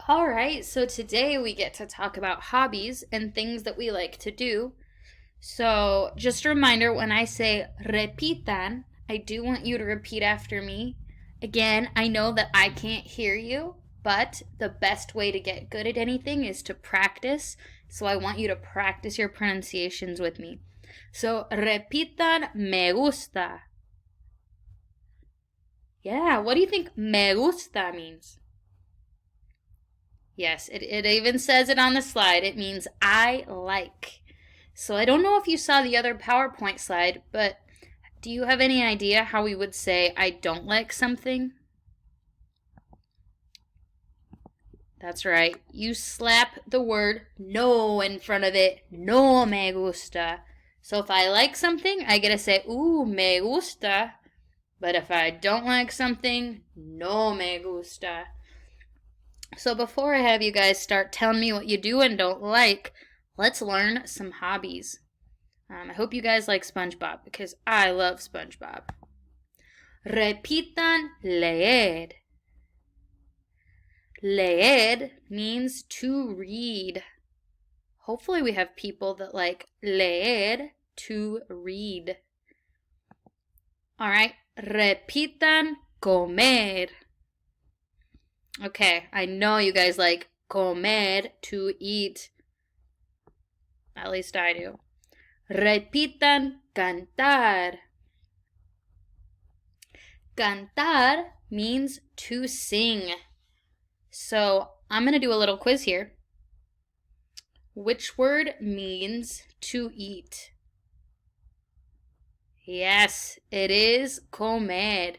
All right, so today we get to talk about hobbies and things that we like to do. So, just a reminder when I say repitan, I do want you to repeat after me. Again, I know that I can't hear you, but the best way to get good at anything is to practice. So, I want you to practice your pronunciations with me. So, repitan me gusta. Yeah, what do you think me gusta means? Yes, it even says it on the slide. It means I like. So I don't know if you saw the other PowerPoint slide, but do you have any idea how we would say I don't like something? That's right. You slap the word no in front of it. No me gusta. So if I like something, I get to say, ooh, me gusta. But if I don't like something, no me gusta. So before I have you guys start telling me what you do and don't like, let's learn some hobbies. I hope you guys like SpongeBob because I love SpongeBob. Repitan leer. Leer means to read. Hopefully we have people that like leer, to read. All right, repitan comer. Okay, I know you guys like comer, to eat. At least I do. Repitan cantar. Cantar means to sing. So I'm going to do a little quiz here. Which word means to eat? Yes, it is comer.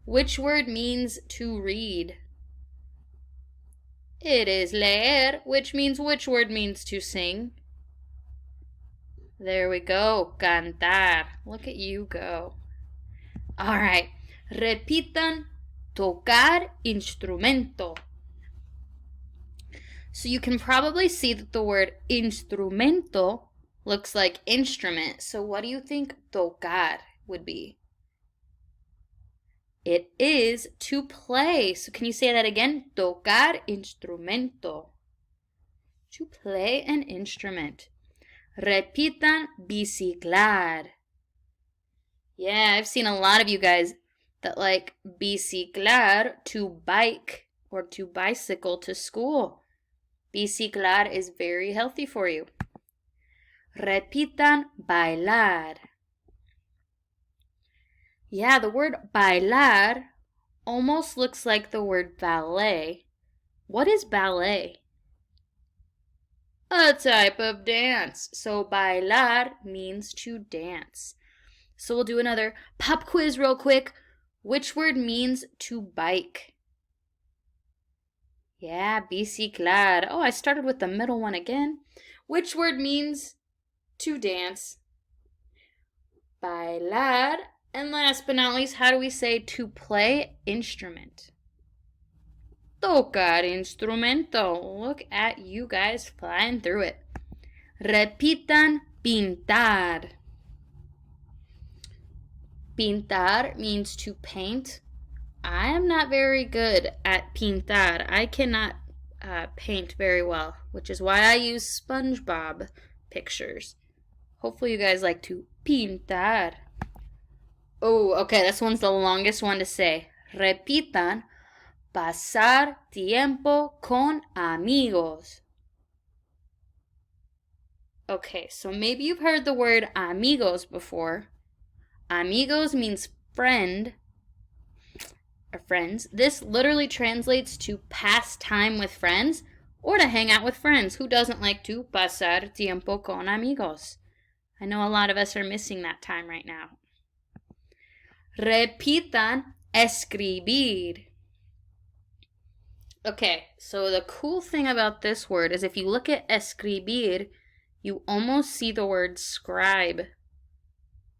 Which word means to read? It is leer, which word means to sing? There we go, cantar. Look at you go. All right, repitan tocar instrumento. So you can probably see that the word instrumento looks like instrument. So what do you think tocar would be? It is to play. So can you say that again? Tocar instrumento. To play an instrument. Repitan biciclar. Yeah, I've seen a lot of you guys that like biciclar, to bike or to bicycle to school. Biciclar is very healthy for you. Repitan bailar. Yeah, the word bailar almost looks like the word ballet. What is ballet? A type of dance. So bailar means to dance. So we'll do another pop quiz real quick. Which word means to bike? Yeah, biciclar. Oh, I started with the middle one again. Which word means to dance? Bailar. And last but not least, how do we say to play instrument? Tocar instrumento. Look at you guys flying through it. Repitan pintar. Pintar means to paint. I am not very good at pintar. I cannot paint very well, which is why I use SpongeBob pictures. Hopefully you guys like to pintar. Oh, okay, this one's the longest one to say. Repitan, pasar tiempo con amigos. Okay, so maybe you've heard the word amigos before. Amigos means friend or friends. This literally translates to pass time with friends or to hang out with friends. Who doesn't like to pasar tiempo con amigos? I know a lot of us are missing that time right now. Repitan escribir. Okay, so the cool thing about this word is if you look at escribir, you almost see the word scribe.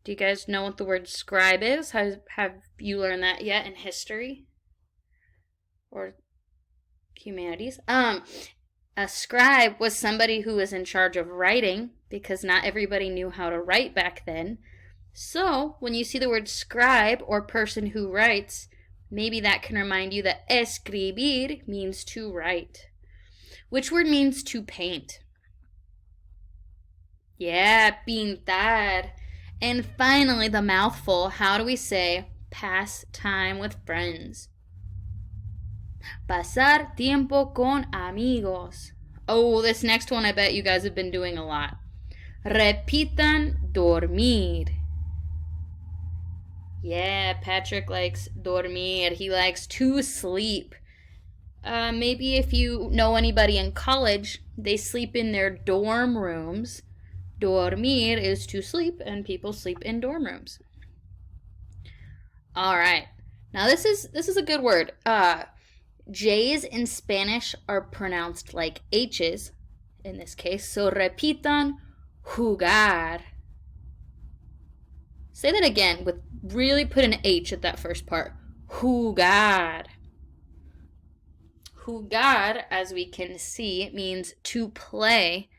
Do you guys know what the word scribe is? Have you learned that yet in history? Or humanities? A scribe was somebody who was in charge of writing because not everybody knew how to write back then. So, when you see the word scribe or person who writes, maybe that can remind you that escribir means to write. Which word means to paint? Yeah, pintar. And finally, the mouthful. How do we say pass time with friends? Pasar tiempo con amigos. Oh, this next one I bet you guys have been doing a lot. Repitan dormir. Yeah, Patrick likes dormir. He likes to sleep. Maybe if you know anybody in college, they sleep in their dorm rooms. Dormir is to sleep, and people sleep in dorm rooms. All right. Now this is a good word. J's in Spanish are pronounced like H's in this case. So repitan jugar. Say that again with really put an H at that first part. Jugar. Jugar, as we can see, means to play.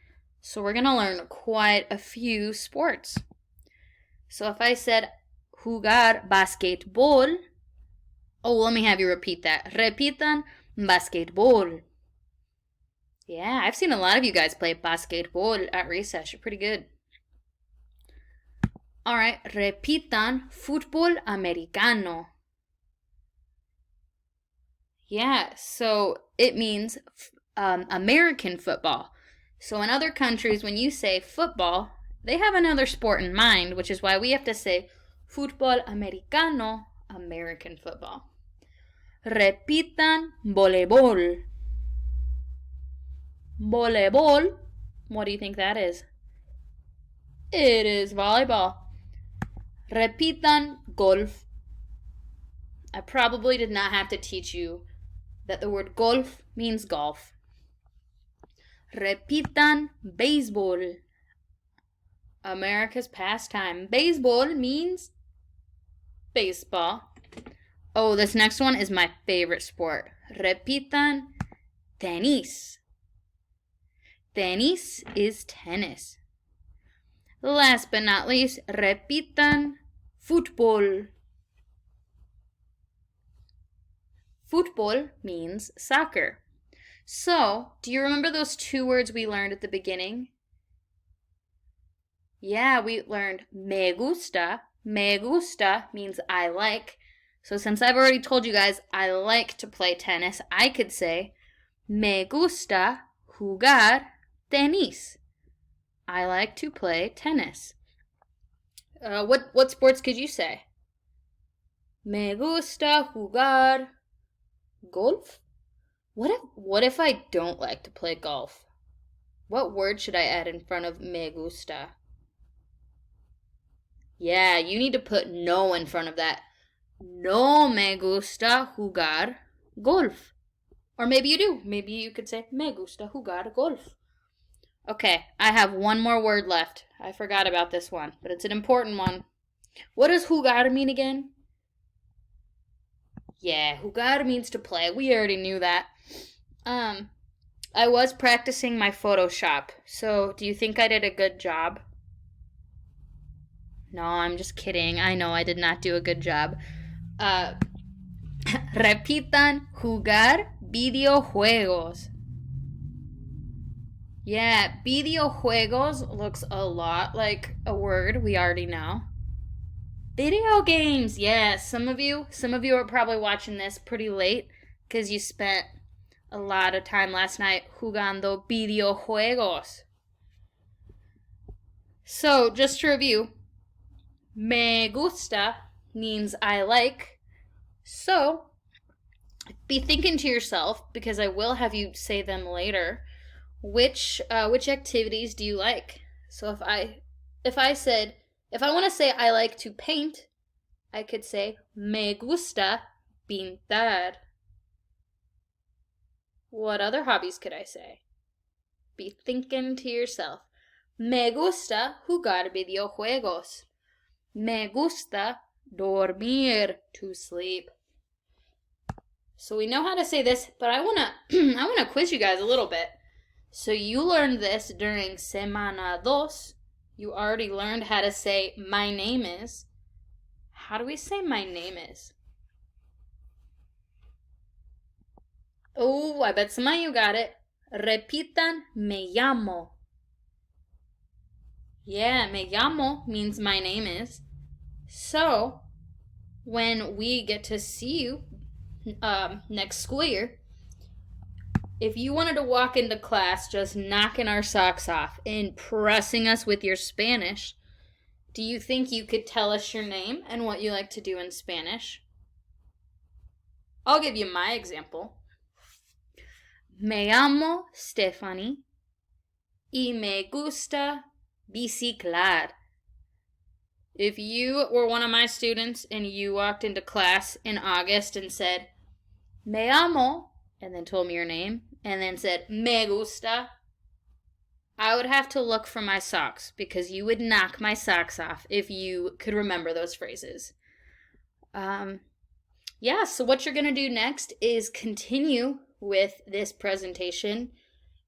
So we're going to learn quite a few sports. So if I said jugar basquetbol, oh, let me have you repeat that. Repitan basquetbol. Yeah, I've seen a lot of you guys play basquetbol at recess. You're pretty good. All right, repitan fútbol americano. Yeah, so it means American football. So in other countries, when you say football, they have another sport in mind, which is why we have to say fútbol americano, American football. Repitan voleibol. Voleibol. What do you think that is? It is volleyball. Repitan golf. I probably did not have to teach you that the word golf means golf. Repitan béisbol. America's pastime. Baseball means baseball. Oh, this next one is my favorite sport. Repitan tenis. Tenis is tennis. Last but not least, repitan fútbol. Fútbol means soccer. So, do you remember those two words we learned at the beginning? Yeah, we learned me gusta. Me gusta means I like. So since I've already told you guys I like to play tennis, I could say me gusta jugar tenis. I like to play tennis. What sports could you say? Me gusta jugar golf? What if I don't like to play golf? What word should I add in front of me gusta? Yeah, you need to put no in front of that. No me gusta jugar golf. Or maybe you do. Maybe you could say me gusta jugar golf. Okay, I have one more word left. I forgot about this one, but it's an important one. What does jugar mean again? Yeah, jugar means to play. We already knew that. I was practicing my Photoshop, so do you think I did a good job? No, I'm just kidding. I know I did not do a good job. Repitan jugar videojuegos. Yeah, videojuegos looks a lot like a word we already know. Video games. Yeah, some of you are probably watching this pretty late because you spent a lot of time last night jugando videojuegos. So, just to review, me gusta means I like. So, be thinking to yourself, because I will have you say them later, which activities do you like? So if I want to say I like to paint, I could say me gusta pintar. What other hobbies could I say? Be thinking to yourself. Me gusta jugar videojuegos. Me gusta dormir, to sleep. So we know how to say this, but I wanna quiz you guys a little bit. So you learned this during Semana Dos. You already learned how to say my name is. How do we say my name is? Oh, I bet some of you got it. Repitan, me llamo. Yeah, me llamo means my name is. So, when we get to see you next school year, if you wanted to walk into class just knocking our socks off, impressing us with your Spanish, do you think you could tell us your name and what you like to do in Spanish? I'll give you my example. Me llamo Stephanie y me gusta biciclar. If you were one of my students and you walked into class in August and said, Me llamo, and then told me your name, and then said, Me gusta, I would have to look for my socks because you would knock my socks off if you could remember those phrases. Yeah, so what you're going to do next is continue with this presentation.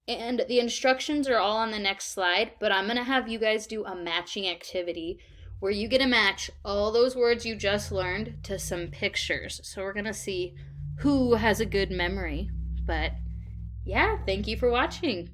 And the instructions are all on the next slide, but I'm going to have you guys do a matching activity where you get to match all those words you just learned to some pictures. So we're going to see who has a good memory. But yeah, thank you for watching.